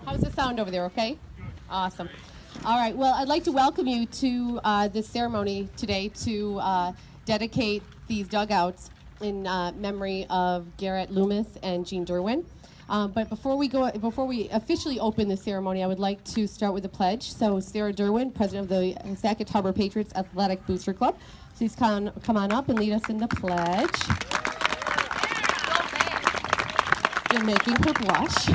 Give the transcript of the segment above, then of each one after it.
How's the sound over there, okay? Awesome. All right, well, I'd like to welcome you to this ceremony today to dedicate these dugouts in memory of Garrett Loomis and Jean Derouin. But before we officially open the ceremony, I would like to start with a pledge. So Sarah Derouin, president of the Sackett Harbor Patriots Athletic Booster Club, please come on up and lead us in the pledge. You're making her blush.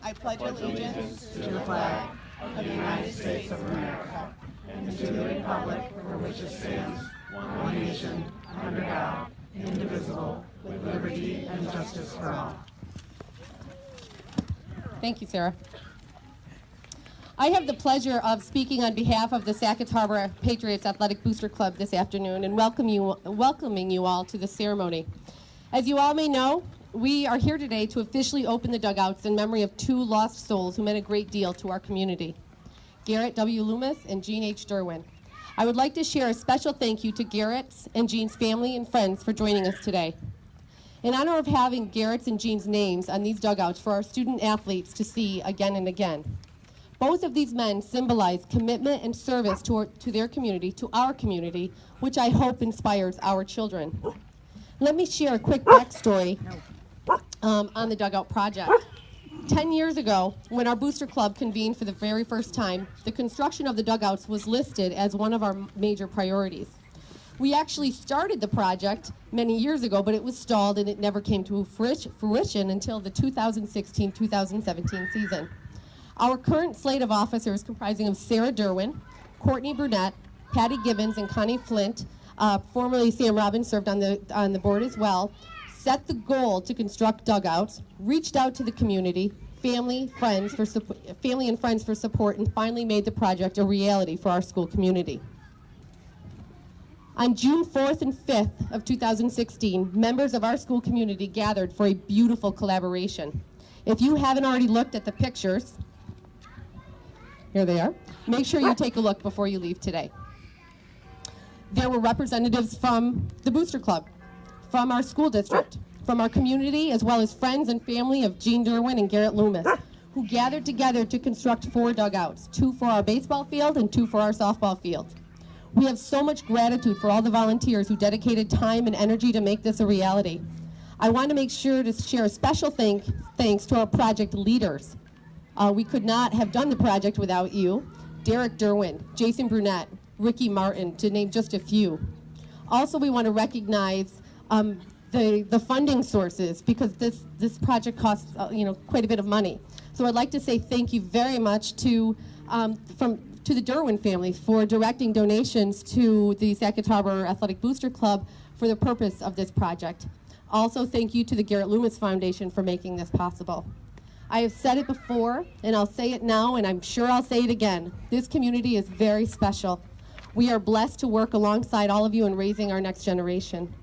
I pledge allegiance to the flag of the United States of America and to the republic for which it stands, one nation, under God, indivisible, with liberty and justice for all. Thank you, Sarah. I have the pleasure of speaking on behalf of the Sackett Harbor Patriots Athletic Booster Club this afternoon and welcoming you all to the ceremony. As you all may know, we are here today to officially open the dugouts in memory of two lost souls who meant a great deal to our community, Garrett W. Loomis and Jean H. Derouin. I would like to share a special thank you to Garrett's and Jean's family and friends for joining us today. In honor of having Garrett's and Jean's names on these dugouts for our student athletes to see again and again. Both of these men symbolize commitment and service to their community, to our community, which I hope inspires our children. Let me share a quick backstory on the dugout project. 10 years ago, when our booster club convened for the very first time, the construction of the dugouts was listed as one of our major priorities. We actually started the project many years ago, but it was stalled and it never came to fruition until the 2016-2017 season. Our current slate of officers, comprising of Sarah Derouin, Courtney Burnett, Patty Gibbons, and Connie Flint, formerly Sam Robbins served on the board as well, set the goal to construct dugouts, reached out to the community, family and friends for support, and finally made the project a reality for our school community. On June 4th and 5th of 2016, members of our school community gathered for a beautiful collaboration. If you haven't already looked at the pictures, here they are. Make sure you take a look before you leave today. There were representatives from the Booster Club, from our school district, from our community, as well as friends and family of Jean Derouin and Garrett Loomis, who gathered together to construct 4 dugouts, 2 for our baseball field and 2 for our softball field. We have so much gratitude for all the volunteers who dedicated time and energy to make this a reality. I want to make sure to share a special thanks to our project leaders. We could not have done the project without you. Derek Derouin, Jason Brunette, Ricky Martin, to name just a few. Also, we want to recognize the funding sources, because this project costs quite a bit of money. So I'd like to say thank you very much to the Derouin family for directing donations to the Sackett Harbor Athletic Booster Club for the purpose of this project. Also, thank you to the Garrett Loomis Foundation for making this possible. I have said it before, and I'll say it now, and I'm sure I'll say it again. This community is very special. We are blessed to work alongside all of you in raising our next generation.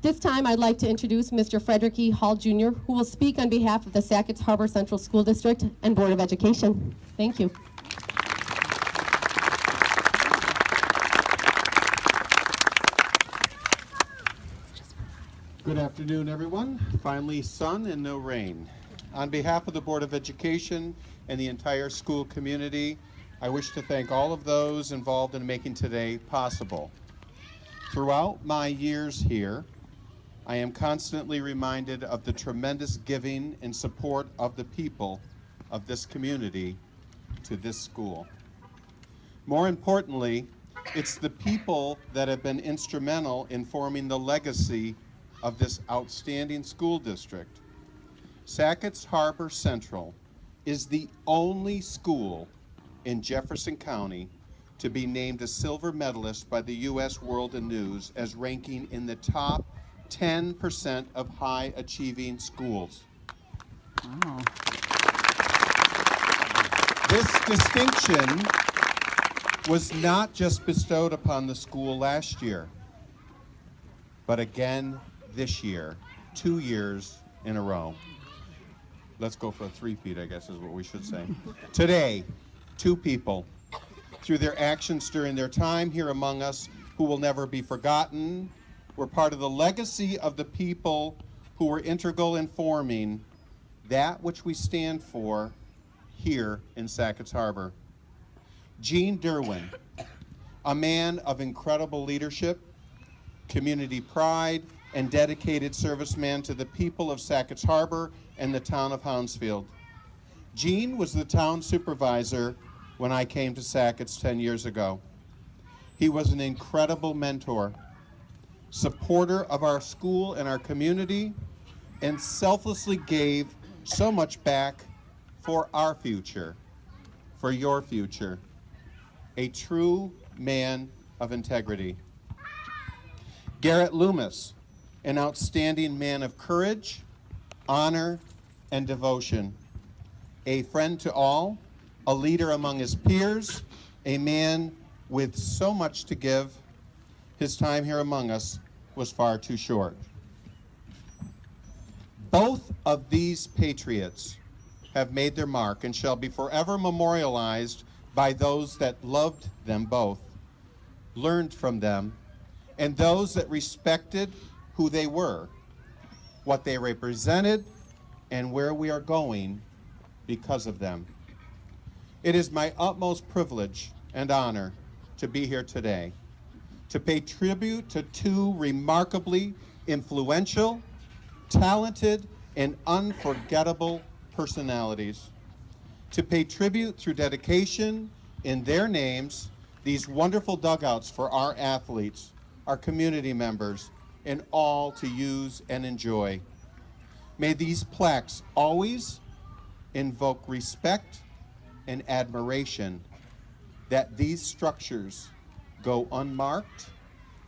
This time, I'd like to introduce Mr. Frederick E. Hall, Jr., who will speak on behalf of the Sackett Harbor Central School District and Board of Education. Thank you. Good afternoon, everyone. Finally, sun and no rain. On behalf of the Board of Education and the entire school community, I wish to thank all of those involved in making today possible. Throughout my years here, I am constantly reminded of the tremendous giving and support of the people of this community to this school. More importantly, it's the people that have been instrumental in forming the legacy of this outstanding school district. Sackett Harbor Central is the only school in Jefferson County to be named a silver medalist by the U.S. World News as ranking in the top 10% of high achieving schools. Wow. This distinction was not just bestowed upon the school last year, but again this year, 2 years in a row. Let's go for a three-peat, I guess is what we should say. Today, 2 people, through their actions during their time here among us, who will never be forgotten were part of the legacy of the people who were integral in forming that which we stand for here in Sackett's Harbor. Gene Derouin, a man of incredible leadership, community pride, and dedicated serviceman to the people of Sackett's Harbor and the town of Hounsfield. Gene was the town supervisor when I came to Sackett's 10 years ago. He was an incredible mentor, supporter of our school and our community, and selflessly gave so much back for our future, for your future. A true man of integrity. Garrett Loomis, an outstanding man of courage, honor, and devotion. A friend to all, a leader among his peers, a man with so much to give. His time here among us was far too short. Both of these patriots have made their mark and shall be forever memorialized by those that loved them both, learned from them, and those that respected who they were, what they represented, and where we are going because of them. It is my utmost privilege and honor to be here today, to pay tribute to two remarkably influential, talented, and unforgettable personalities, to pay tribute through dedication in their names, these wonderful dugouts for our athletes, our community members, and all to use and enjoy. May these plaques always invoke respect and admiration, that these structures go unmarked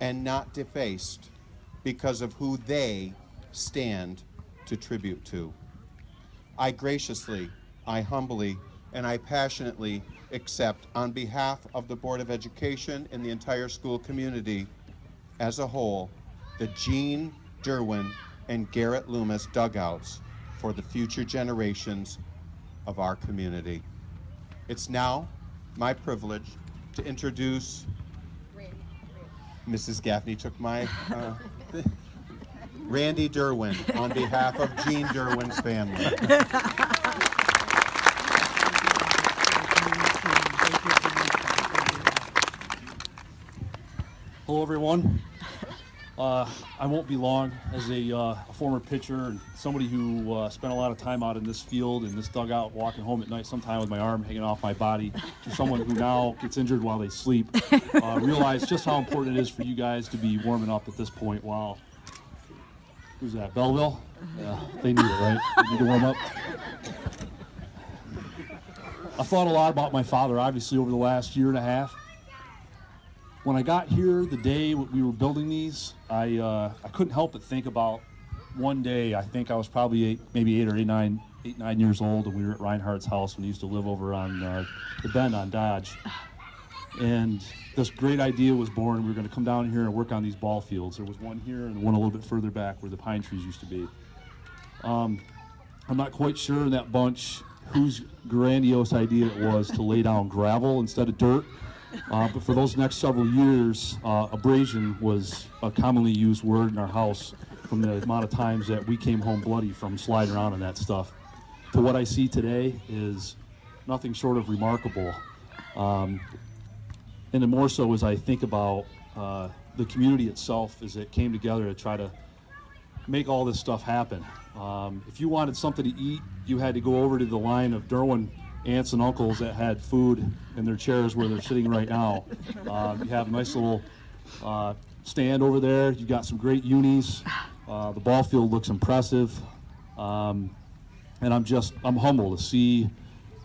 and not defaced because of who they stand to tribute to. I graciously, I humbly, and I passionately accept, on behalf of the Board of Education and the entire school community as a whole, the Gene Derouin and Garrett Loomis dugouts for the future generations of our community. It's now my privilege to introduce Mrs. Gaffney took my Randy Derouin on behalf of Gene Derouin's family. Hello, everyone. I won't be long. As a former pitcher and somebody who spent a lot of time out in this field, in this dugout, walking home at night, sometime with my arm hanging off my body, to someone who now gets injured while they sleep, realize just how important it is for you guys to be warming up at this point while... Who's that, Belleville? Yeah, they need it, right? They need to warm up. I've thought a lot about my father, obviously, over the last year and a half. When I got here the day we were building these, I couldn't help but think about one day. I think I was probably maybe eight, 9 years old, and we were at Reinhardt's house when he used to live over on the bend on Dodge. And this great idea was born. We were going to come down here and work on these ball fields. There was one here and one a little bit further back where the pine trees used to be. I'm not quite sure in that bunch whose grandiose idea it was to lay down gravel instead of dirt. But for those next several years, abrasion was a commonly used word in our house from the amount of times that we came home bloody from sliding around in that stuff. To what I see today is nothing short of remarkable. And then more so as I think about the community itself as it came together to try to make all this stuff happen. If you wanted something to eat, you had to go over to the line of Derouin aunts and uncles that had food in their chairs where they're sitting right now. You have a nice little stand over there. You got some great unis. The ball field looks impressive. And I'm humbled to see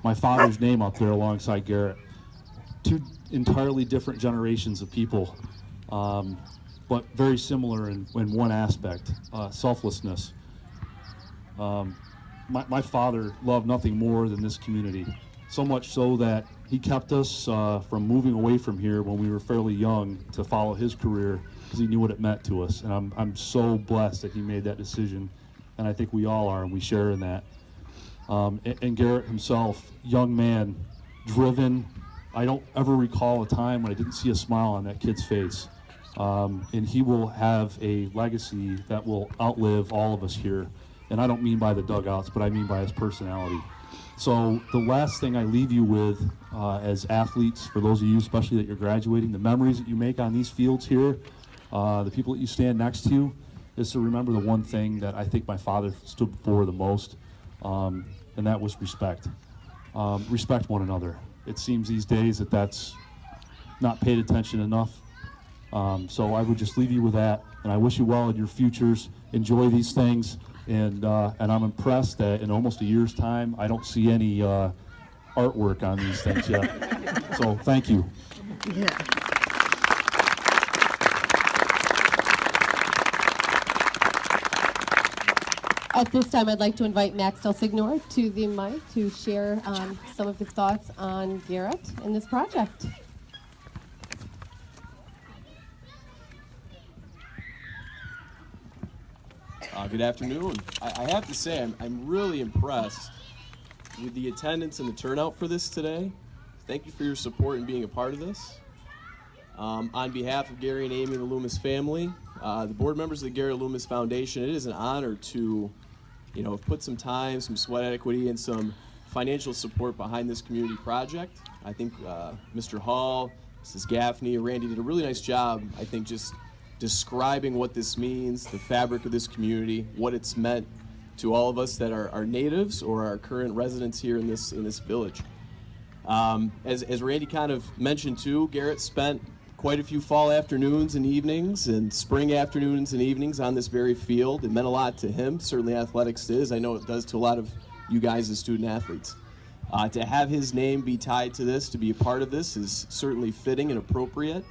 my father's name up there alongside Garrett. Two entirely different generations of people, but very similar in one aspect, selflessness. My father loved nothing more than this community, so much so that he kept us from moving away from here when we were fairly young to follow his career because he knew what it meant to us. And I'm so blessed that he made that decision, and I think we all are, and we share in that. And Garrett himself, young man, driven. I don't ever recall a time when I didn't see a smile on that kid's face. and he will have a legacy that will outlive all of us here. And I don't mean by the dugouts, but I mean by his personality. So the last thing I leave you with as athletes, for those of you especially that you're graduating, the memories that you make on these fields here, the people that you stand next to, is to remember the one thing that I think my father stood for the most, and that was respect. Respect one another. It seems these days that that's not paid attention enough. So I would just leave you with that, and I wish you well in your futures. Enjoy these things, and I'm impressed that in almost a year's time, I don't see any artwork on these things yet. So thank you. Yeah. At this time, I'd like to invite Max Delsignor to the mic to share some of his thoughts on Garrett and this project. Good afternoon. I have to say, I'm really impressed with the attendance and the turnout for this today. Thank you for your support and being a part of this. On behalf of Gary and Amy and the Loomis family, the board members of the Gary Loomis Foundation, it is an honor to, put some time, some sweat equity, and some financial support behind this community project. I think Mr. Hall, Mrs. Gaffney, Randy did a really nice job, I think, just describing what this means, the fabric of this community, what it's meant to all of us that are natives or are current residents here in this village. As Randy kind of mentioned too, Garrett spent quite a few fall afternoons and evenings and spring afternoons and evenings on this very field. It meant a lot to him, certainly athletics is. I know it does to a lot of you guys as student athletes. To have his name be tied to this, to be a part of this, is certainly fitting and appropriate.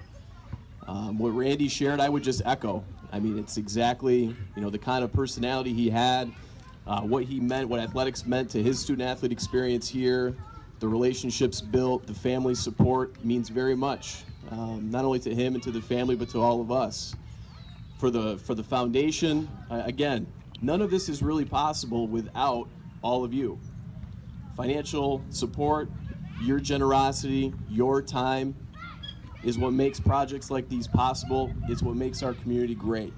What Randy shared, I would just echo. I mean, it's exactly, the kind of personality he had, what he meant, what athletics meant to his student-athlete experience here, the relationships built, the family support means very much, not only to him and to the family, but to all of us. For the foundation, again, none of this is really possible without all of you. Financial support, your generosity, your time, is what makes projects like these possible. It's what makes our community great.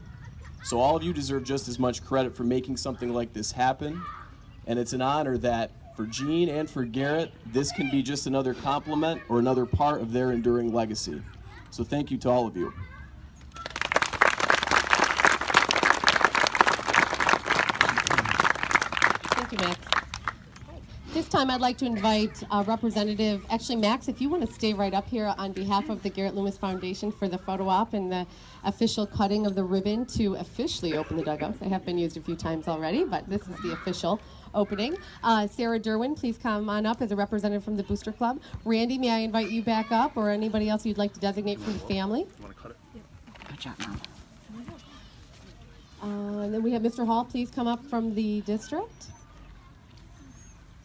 So all of you deserve just as much credit for making something like this happen. And it's an honor that for Gene and for Garrett, this can be just another compliment or another part of their enduring legacy. So thank you to all of you. Thank you, Max. This time, I'd like to invite Representative, actually, Max, if you want to stay right up here on behalf of the Garrett Loomis Foundation for the photo op and the official cutting of the ribbon to officially open the dugouts. They have been used a few times already, but this is the official opening. Sarah Derouin, please come on up as a representative from the Booster Club. Randy, may I invite you back up, or anybody else you'd like to designate from the family? You want to cut it? Good job, Mom. And then we have Mr. Hall, please come up from the district.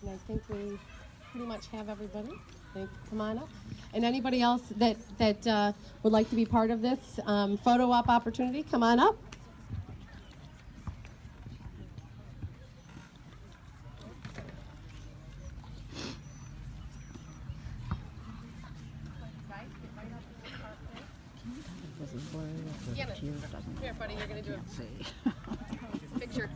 And I think we pretty much have everybody. Come on up. And anybody else that would like to be part of this photo op opportunity, come on up. This is where the tears doesn't Here, buddy, you're going to do a see. picture.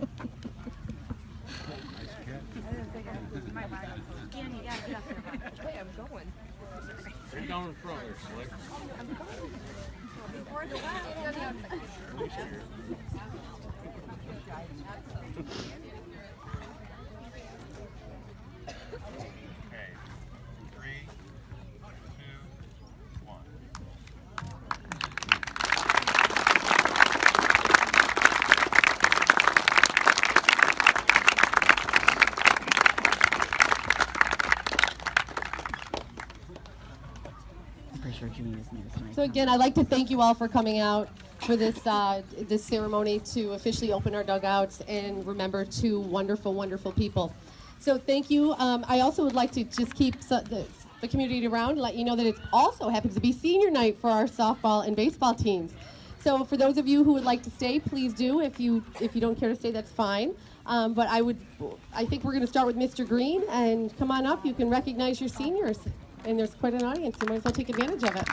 Hey, I'm going. You're down in front there, Slick. Okay. 3, 2, 1. I'm pretty sure Jimmy is next tonight. So again, I'd like to thank you all for coming out for this this ceremony to officially open our dugouts and remember two wonderful, wonderful people. So thank you. I also would like to just keep the community around, let you know that it also happens to be senior night for our softball and baseball teams. So for those of you who would like to stay, please do. If you don't care to stay, that's fine. But I think we're going to start with Mr. Green, and come on up. You can recognize your seniors, and there's quite an audience. You might as well take advantage of it.